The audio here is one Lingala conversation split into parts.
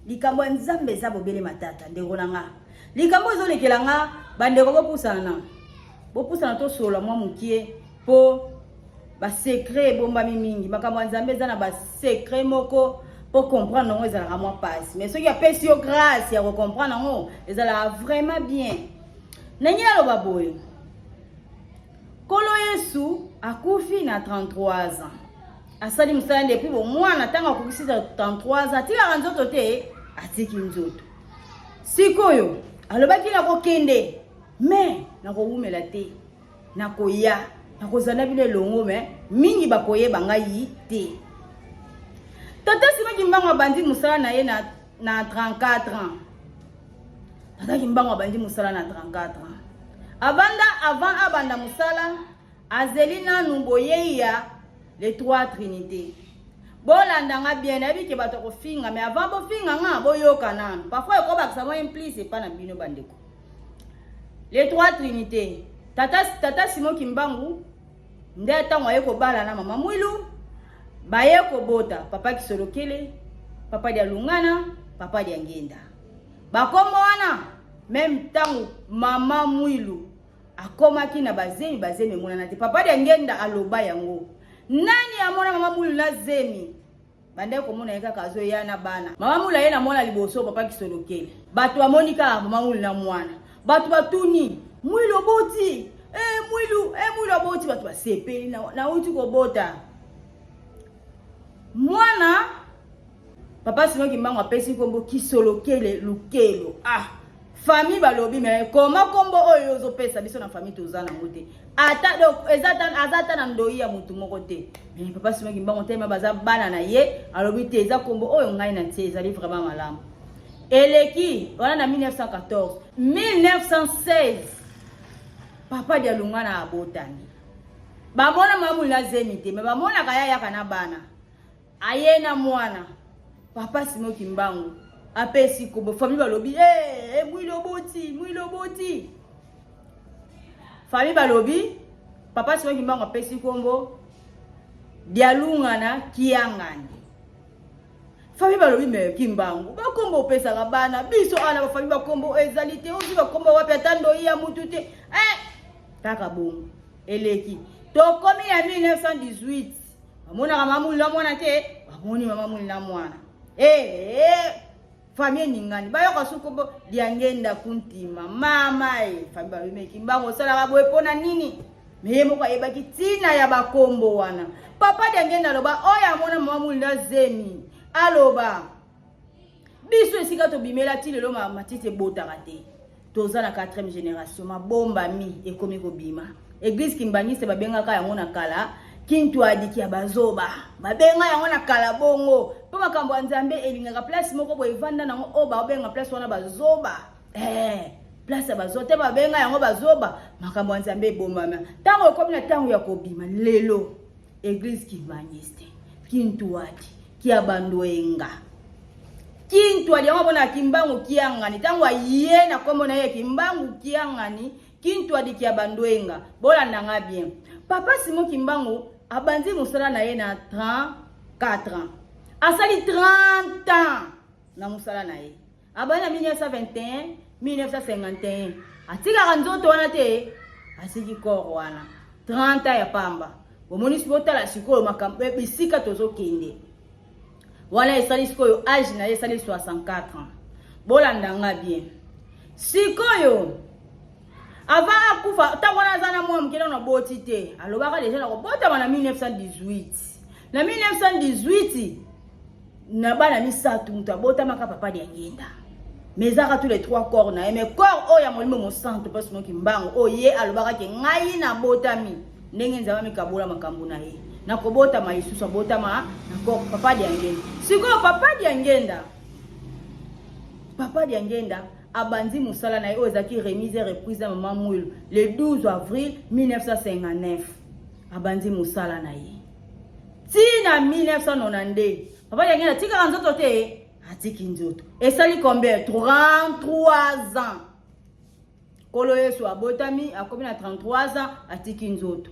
likambo ya nzambe eza bobele matata ndeko na nga likambo ezolekela nga bandeko bopusana tosola mwa mokie po basekret ebombami mingi makambo ya nzambe eza na basekret moko po comprendre yango ezalaka mwa pasi mais soki apesi yo grâce ya kocomprendre yango ezalaka vraiment bien ndenge naloba boye Kolo Yesu akufi na 33 ans asali mosala depuis bomwana ntango akokisi 33 ans atikaka nzoto te atiki nzoto sikoyo alobaki nakokende me nakowumela te nakoya nakozala bino elongo me mingi bakoyeba ngai te tata Simon Kimbangu abandi mosala na ye na 34 ans tata Kimbangu abandi mosala na 34 ans avant abanda mosala azeli nanu boyeya les trois trinités bolanda nga bien nayebi ke bato kofinga mais avant bofinga nga boyoka nanu parfois ekobakisa mo implice epa na bino bandeko les trois trinités tata Simon Kimbangu nde ntango aye kobala na mama mwilu baye kobota papa Kisolokele papa dia Lungana papa dia Ngenda bakombo wana même ntango mama mwilu akomaki na bazemi monana te papa dia Ngenda aloba yango nani amona mama mwilu na zemi bande komona yeka kazo ya na bana mama mwilu ye na mona liboso papa Kisolokele bato amonika mama mwilu na mwana bato batuni mwilu oboti mwilu oboti bato basepeli na uti kobota mwana papa Simon Kimbangu apesi kombo Kisolokele Lukelo famille balobi mais comment kombo oyo ozopesa biso na famille tozana ngote ata donc azata na ndoi ya mutu moko te mais papa Simon Kimbangu tema baza bana na ye alobi te eza kombo oyo ngai na tie ezali vraiment malamu eleki wana na 1916 papa dia Lungana abotani bamona mamu la zemi te mais bamona kaya yaka na bana aye na mwana papa Simon Kimbangu apesi kombo famille balobi mwilu oboti famille balobi papa Simon Kimbangu apesi kombo dia Lungana Kiangani famille balobi me Kimbangu bakombo opesa bana biso ana ba famille bakombo ezalite ozi bakombo wapi atando ya mutu te kaka bongo eleki tokomi ya 1918 bamona mama muli na mwana te bamoni mama muli na mwana famille ningani bayoka sukobo dia Ngenda kuntima mama famille balobi Kimbangu sala boye pona nini meye moko ayebaki tina ya bakombo wana papa dia Ngenda loba oya mona mama muli na zemi aloba biso esika to bimela ti lelo matite botaka te toza na 4e génération mabomba mi ekomi kobima église kimbangise babengaka yango na kala kintu adiki ya bazoba babenga yango na kala bongo po makambo ya nzambe elingaka place moko boye vanda nango o babenga place wana bazoba place ya bazoba te babenga yango bazoba makambo ya nzambe ebombama ntango ekomi na ntango ya kobima lelo église kimbangise kintu adi kia bandoenga kintu aliyango bona Kimbangu Kiangani tango aye na kombo na ye Kimbangu Kiangani kintu adi kia bandoenga bolanda nga bien papa Simon Kimbangu abandi musala na ye na 34 ans asali 30 ans na musala na ye abandi na 1921 1951 atikaka nzoto wana te asiki koro wana 30 ans ya pamba bomoni sibotala sikoyo makambo bisika tozokende wana esali sikoyo âge na esali 64 ans bolanda nga bien sikoyo avant akufa tango na zana mwa mkela na boti te alobaka deja na kobota na 1918 na 1918 na bana misatu mutu abota maka papa dia Ngenda mezaka tous les trois corps na mais corps oya molimo mo santo parce que Kimbangu oye alobaka ke ngai na botami ndenge nzaba mikabola makambo na ye na kobota ma Yesu sabota ma na papa dia Ngenda siko papa dia Ngenda abandi musala na ye ozaki remise et reprise à maman mwilu le 12 avril 1959 abandi musala na ye tina 1992 papa dia Ngenda tika nzoto te atiki nzoto esali combien 33 ans Kolo Yesu abotami akomi na 33 ans atiki nzoto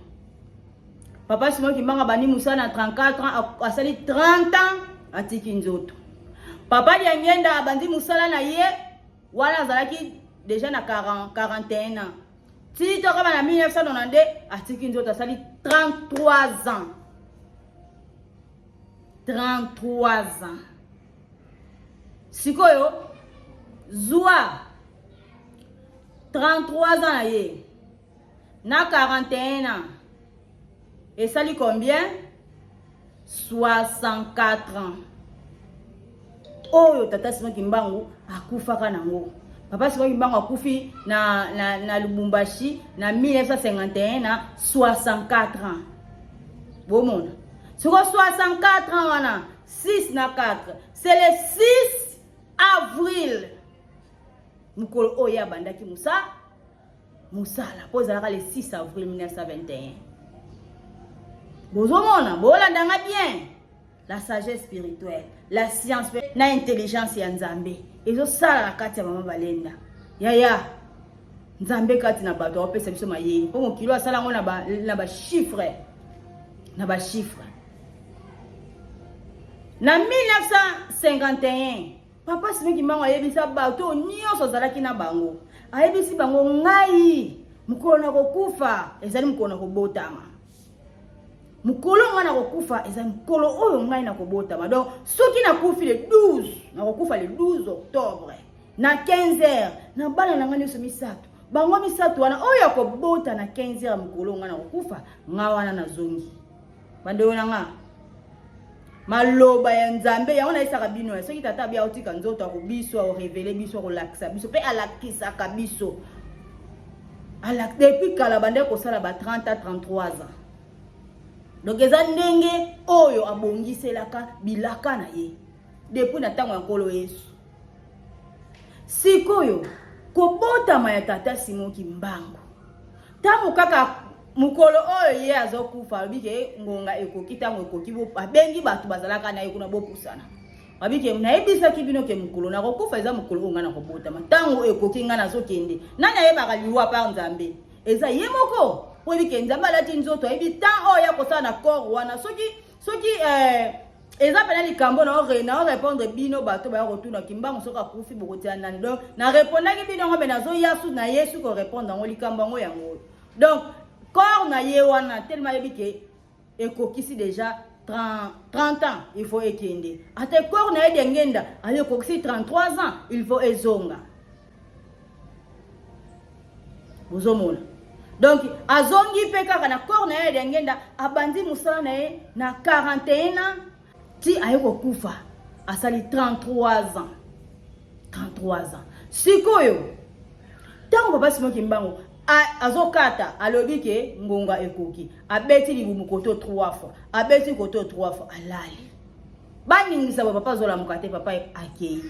papa Simon Kimbangu abandi musala na 34 ans asali 30 ans atiki nzoto Papa Diangenda abandi musala na ye wana azalaki déjà na 41 ans. Si tu as en 1992, Atiki Nzoto sali 33 ans. 33 ans. Sikoyo, Zoua, 33 ans na ye. Na 41 ans. Et ça lui combien? 64 ans. Oh, tata Simon Kimbangu akufaka nango. Papa Simon Kimbangu akufi na Lubumbashi na 1951 na 64 ans. Bon monde. Sur 64 ans wana 6 na 4. C'est le 6 avril. Mukolo oya bandaki Musala pozalaka le 6 avril 1921. Bozomona, bolandanga bien. La sagesse spirituelle, la science, l'intelligence ya Nzambe. Ezo sala na kati ya mama Balenda. Yaya. Nzambe kati na bato opesa biso mayeni. Po mokilo asala ngo na ba chiffre. Na ba chiffre. Na 1951, Papa Simon Kimbangu ayebisa bato nyonso zalaki na bango. Ayebisi bango ngai mukolo na kokufa ezali mukolo na kobotama. Mukolo ngana kokufa ezali mukolo oyo ngai na kobotama. Donc soki na kufi le 12, na kokufa le 12 octobre na 15h na bana na ngani so misato. Bango misato wana oyo kobota na 15h mukolo ngana kokufa nga wana na zongi. Bande wana nga maloba ya Nzambe ya ona isaka bino soki tata bia otika nzoto akobiso o révéler biso ko lakisa biso pe alakisa ka biso. Alak depuis kala bande ko sala ba 30 à 33 ans. Donc eza ndenge oyo abongiselaka bilaka na ye depuis na tango ya nkolo Yesu. Sikoyo kobota ma ya tata Simon Kimbangu. Tango kaka mukolo oyo ye azokufa bike ngonga ekoki tango ekoki bo abengi batu bazalaka na ye kuna bopusana. Babike mnaebisa kibino ke mukolo na kokufa eza mukolo nga na kobota ma tango ekoki nga na zokende. Nani ayeba kaliwa pa Nzambe. Eza ye moko Webike Nzambe alati nzoto ebi tan oya kosala na corps wana soki eza pena likambo na répondre bino bato ba retourna Kimbangu soka kufi bokotia nani. Donc na répondaki bino ngo benazo yasu na Yesu ko répondre ngo likambo ngo yango. Donc corps na ye wana tellement yebike ekokisi déjà 30 ans il faut ekende. Ate corps na ye ngenda ale ekokisi 33 ans il faut ezonga. Bozomona. Donc azongi pe kaka na corps na ye ngenda abandi musala na ye na 41 ans ti ayeko kufa asali 33 ans. 33 ans. Sikoyo tango Papa Simon Kimbangu azokata alobi ke ngonga ekoki abeti libumu koto 3 fois abeti koto 3 fois alali baningisa papa zola mukate papa akei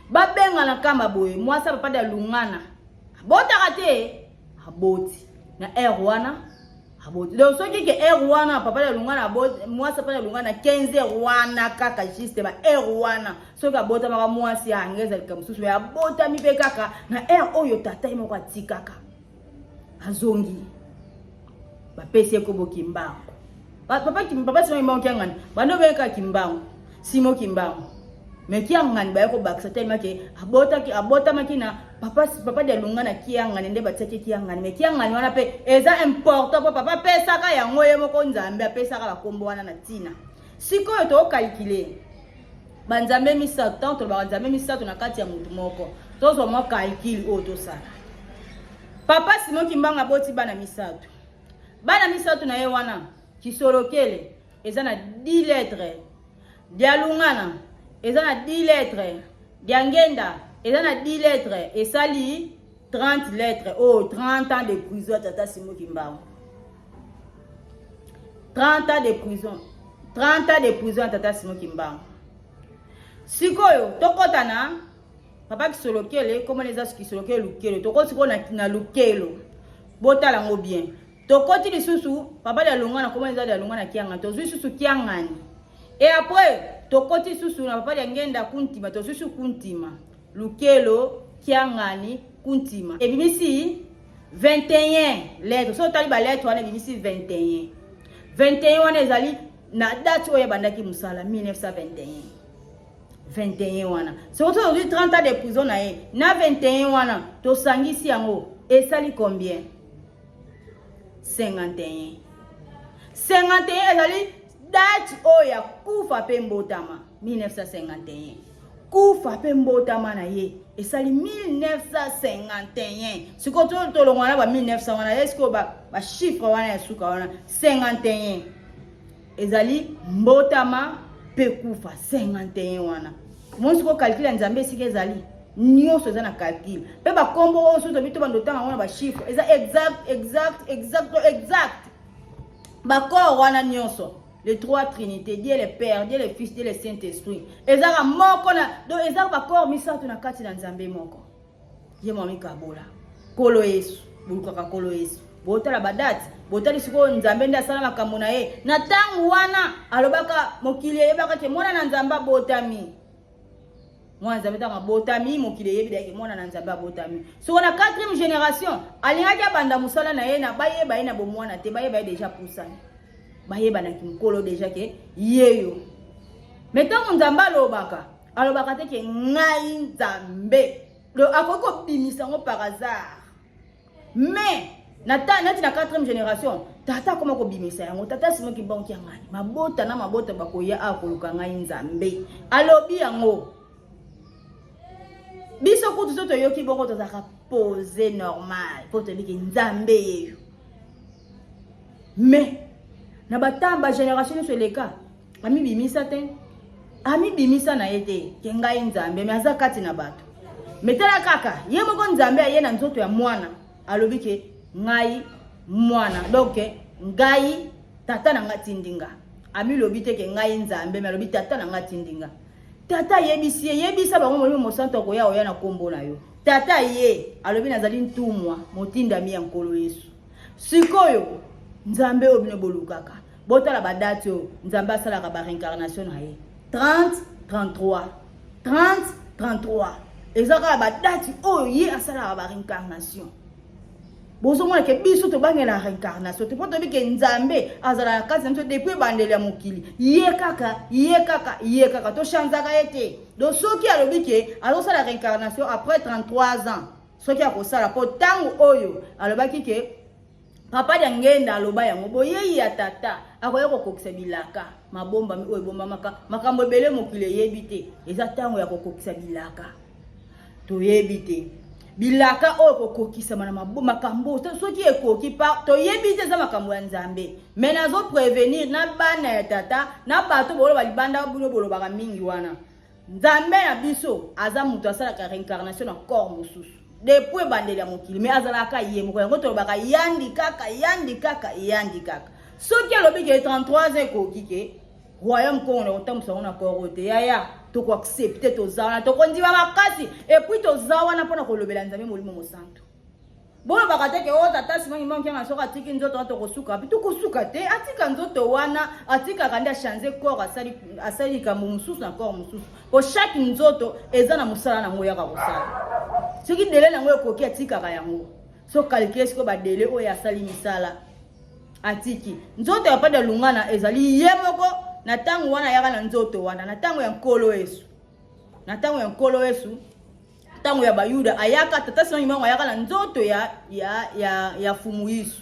babenga na kama boye mwasa papa da lungana bota kate aboti na wana aboti donc soki ke wana papa da lungana aboti mwasa papa da lungana 15 wana kaka juste ba wana soki abota maka mwasi angeza likamsusu ya bota mipe kaka na oyo tata imoko atikaka azongi bapesi ko Kimbangu papa Simon Kimbangu kiangani bano beka Kimbangu Simon Kimbangu mekiangani ba ko baksa tellement ke abota makina papa de lungana kiangani nde bateke kiangani mekiangani wana pe eza important papa pesa ka yango ye moko Nzambe apesa ka bakombo wana na tina sikoyo to calculer banzambe misato to banzambe misato na kati ya mutu moko tozo mo calcul o to sala. Papa Simon Kimbangu aboti bana misato. Bana misato na ye wana kisolokele eza na 10 lettres. Dialungana eza na 10 lettres. Diangenda eza na 10 lettres et sali 30 lettres. Oh, 30 ans de prison tata Simon Kimbangu. 30 ans de prison. 30 ans de prison tata Simon Kimbangu. Sikoyo tokotana papa kisolokele comment les as kisolokele lukelo tokoti ko na lukelo botala ngo bien tokoti lisusu papa da lungana comment les as da lungana kianga to susu kiangani et après tokoti susu na papa da ngenda kuntima to susu kuntima lukelo kiangani kuntima et bimisi 21 lettres so tali ba lettres wana bimisi 21 wana ezali na date oya bandaki musala 1921 21 wana. Surtout aujourd'hui 30 ans de prison na ye. Na 21 wana to sangisi yango esali combien? 51. 51 ezali date oya kufa pe mbotama 1951. Kufa pe mbotama na ye esali 1951. Sikoto to longwana ba 1900 wana esko ba chiffre wana ya suka wana 51. Ezali mbotama pe kufa 51 wana. Monsi ko calcule nzambe sike ezali nyonso eza na calcul. Pe ba kombo oso to bito bandotanga wana ba chiffre eza exact. Ba corps wana nyonso. Les trois trinités, Dieu le Père, Dieu le Fils, Dieu le Saint-Esprit. Ezaka moko na do ezaka ba corps misato na kati na nzambe moko. Ye mami kabola. Kolo Yesu, bulukaka kolo Yesu. Botala badati, botali siko nzambe nda sala makambo na ye. Na tangu wana alobaka mokili yebaka ke mwana na nzamba botami. Mwana nzambe tanga botami mokili yebi dake mwana na nzamba botami. So na 4e génération, alingaki banda musala na ye na bayeba ye na bomwana te bayeba ye déjà pusani. Bayeba na kimkolo déjà ke yeyo. Metango nzamba alobaka te ke ngai nzambe. Le akoko bimisa ngo par hasard. Mais nati na 4e génération tata koma ko bimisa yango tata simo ki banki ngani mabota na mabota bakoya akoluka ngai nzambe alobi yango biso kutu soto yoki boko tozaka pose normal pour te dire que nzambe yeyo. Mais na batamba génération sur les cas ami bimisa te ami bimisa na yete ke ngai nzambe mais aza kati na bato metala kaka ye moko nzambe ye na nzoto ya mwana alobi ke ngai mwana donc ngai tata na ngati ndinga ami lobi te ke ngai nzambe mais lobi tata na ngati ndinga tata yebisa bango molimo mosanto ko ya oya na kombo na yo tata ye alobi nazali ntumwa motinda mi ya nkolo Yesu sikoyo nzambe obine bolukaka botala badate yo nzambe asalaka ba reincarnation na ye 30 33 ezaka badate oyo ye asalaka ba reincarnation. Bozo mwana ke biso to bangela reincarnation te poto bike nzambe azala kazi nto depuis bandele ya mokili ye kaka to chanzaka yete do soki alobi ke azosala reincarnation après 33 ans soki akosala po tangu oyo alobaki ke papa ya ngenda aloba yango boyeyi ya tata akoya kokokisa bilaka mabomba mi oyo bomba makambo ebele mokili yebi te eza tangu ya kokokisa bilaka to yebi te bilaka oyo kokokisa mana makambo soki ekoki pa to yebi te za makambo ya nzambe mais nazo prévenir na bana ya tata na bato bolo balibanda bolo baka mingi wana nzambe na biso aza mutu asalaka reincarnation na corps mosusu depuis bandeli ya mokili mais azalaka ye moko yango to baka yandi kaka soki alobi ke 33 ans ekoki ke royaume kongo na kotambusa na corps te yaya to ko accepter to zawana to kondima makasi et puis to zawana pona kolobela nzambe molimo mosanto bolo bakateke o tata simangi mangi nga soka tiki nzoto to kosuka puis to kosuka te atika nzoto wana atika kandi a changer corps asali kambo mususu na corps mususu po chaque nzoto eza na musala na ngoya ka kosala soki dele na ngoya koki atika ka yango so calculer siko ba dele o ya sali misala atiki nzoto ya pada lungana ezali yemoko na tangu wana yaka na nzoto wana na tangu ya nkolo Yesu tangu ya bayuda ayaka tata sima imango ayaka na nzoto ya fumu Yesu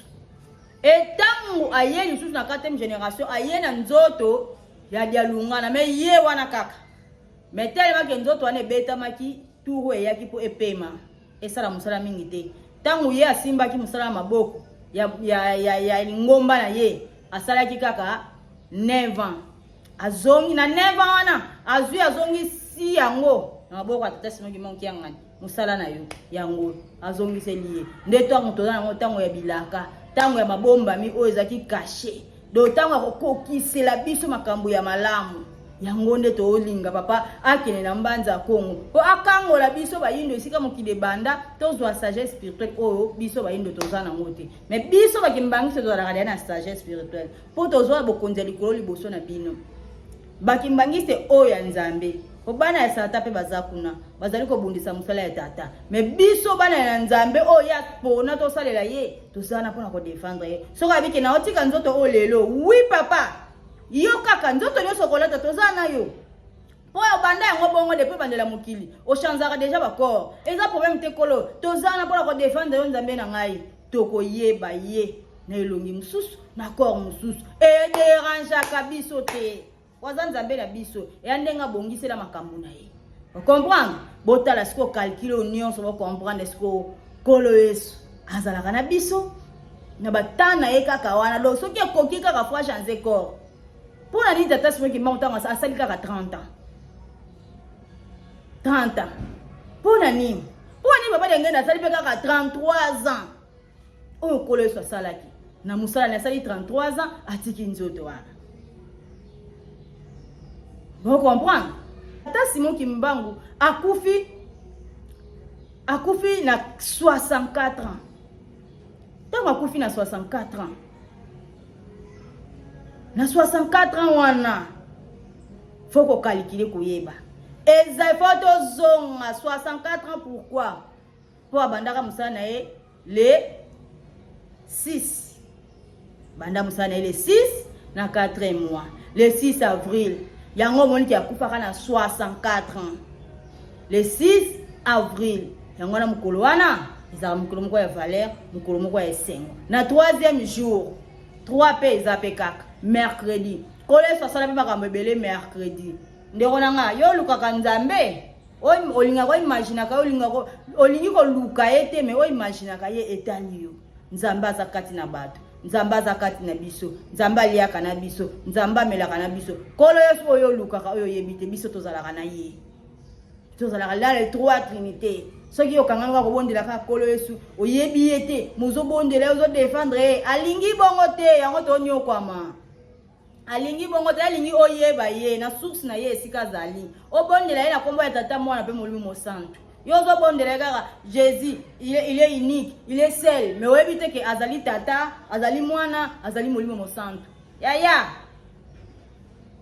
tangu ayeli susu na 4e génération ayena nzoto ya dialungana me ye wana kaka metele make nzoto wana beta maki turu eyaki po epema esala musala mingi te tangu ye asimbaki musala maboko ya ngomba na ye asalaki kaka 9 ans azongi na 9 ans wana azongi si yango na maboko atata simoki monki yangani musala na yo yango azongi seliye ndeto amuto na ngo tango ya bilaka tango ya mabomba mi oyo ezaki caché do tango akokokisela biso makambo ya malamu yango ndeto olinga papa akene na mbanza Kongo po akangola biso bayindo esika mokili banda tozwa sagesse spirituelle oyo biso bayindo tozana ngote mais biso bakimbangiso tozalaka na sagesse spirituelle po tozwa bokonzi likolo liboso na bino bakimbangise oyo ya nzambe po bana ya sata pe bazakuna bazali ko bundisa musala ya tata mais biso bana ya nzambe oyo ya pona to salela ye to sana pona ko défendre ye soka biki na otika nzoto o lelo oui papa yo kaka nzoto nyoso kolata to zana yo Pour banda yango bongo depuis bandela mokili o chanzaka déjà ba corps eza problème te kolo tozana pour la défendre nzambe na ngai tokoyeba ye na elongi mususu na corps mususu e dérange biso te waza nzambe na biso e ndenga bongisela makambo na ye vous comprendre botala siko calculer union so comprendre siko kolo yesu azalaka na biso na batana ye kaka wana lo soki akoki kaka fois changer corps pour la nini tata simoki mbango asali kaka 30 ans 30 ans. Pour nani? Pour nani papa dengenda asali pe kaka 33 ans. Oyo kolo so salaki. Na musala na sali 33 ans atiki nzoto wana. Vous comprenez? Tata Simon Kimbangu akufi na 64 ans. Tango akufi na 64 ans. Na 64 ans wana. Faut ko calculer koyeba. Eza photo zonga 64 ans pourquoi? Pour bandaka musana e le 6. Banda musana e le 6 na 4 mois. Le 6 avril. Yango moni ki akufaka na 64 ans. Le 6 avril. Yango na mukolo wana eza mukolo moko ya valeur, mukolo moko ya esengo. Na 3e jour. 3 pe eza pe kaka mercredi. Kole so sala pe makambo ebele mercredi. Ndeko nga yo lukaka nzambe olinga ko imagine ka olingi ko luka ete me o imagine ka ye etani yo nzambe azakati na bato nzambe azakati na biso nzambe aliaka na biso nzambe amelaka na biso kolo yesu oyo lukaka oyo yebite biso tozalaka na ye tozalaka la les trois trinités soki yo kanganga ko bondela ka kolo yesu oyebi ete muzo bondela ozo défendre alingi bongo te yango to nyokwama alingi bongo te alingi oyeba ye na source na ye esika zali obondela ye na kombo ya tata mwana pe molimo mosantu yo zo bondela kaka Jésus il est unique il est seul mais oyebi te ke azali tata azali mwana azali molimo mosantu ya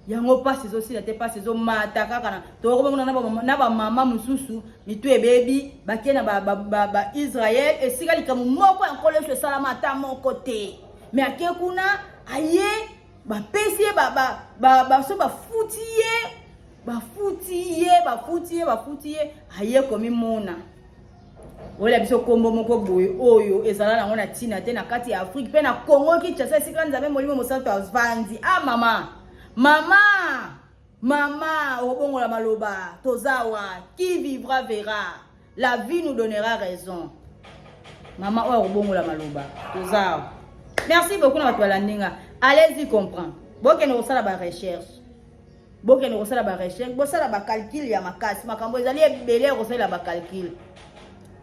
yango pasi zo sila te pasi zo mata kaka na to ko na ba mama mususu mitu ebebi bakena ba Israël esika likamu moko enkolo se salama ta moko te mais akekuna aye ba pesi ba so ba futiye aye komi mona ola biso kombo moko boye oyo ezala na ngona tina te na kati ya Afrique pe na Congo ki tshasa sika nzambe molimo mosantu avandi mama obongola maloba tozawa qui vivra verra la vie nous donnera raison mama obongola maloba tozawa. Merci beaucoup na watu landinga. Allez-y comprendre. Bokene osala ba recherche. Bokene osala ba recherche, bosala ba calcul ya makasi. Makambo ezali ebele osala ba calcul.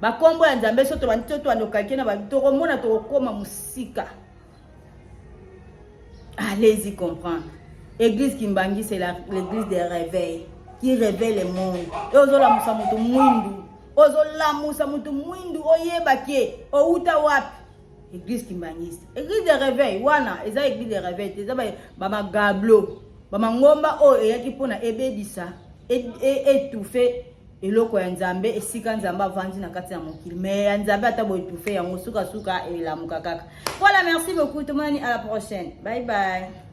Ba kombo ya nzambe soto banito to ando calcul na ba toko mona to koma musika. Allez-y comprendre. Église Kimbangi c'est l'église des réveils qui réveille le monde. Et ozola musa mutu mwindu. Ozola musa mutu mwindu oyeba ke outa wapi. Église Kimbangi. Église de réveil, wana, eza église de réveil, eza ba gablo, ba ngomba o eyaki pona ebebisa, étouffer eloko ya nzambe esika nzambe avandi na kati ya mokili. Mais nzambe ata bo étouffer yango suka et la mukakaka. Voilà, merci beaucoup tout le monde, à la prochaine. Bye bye.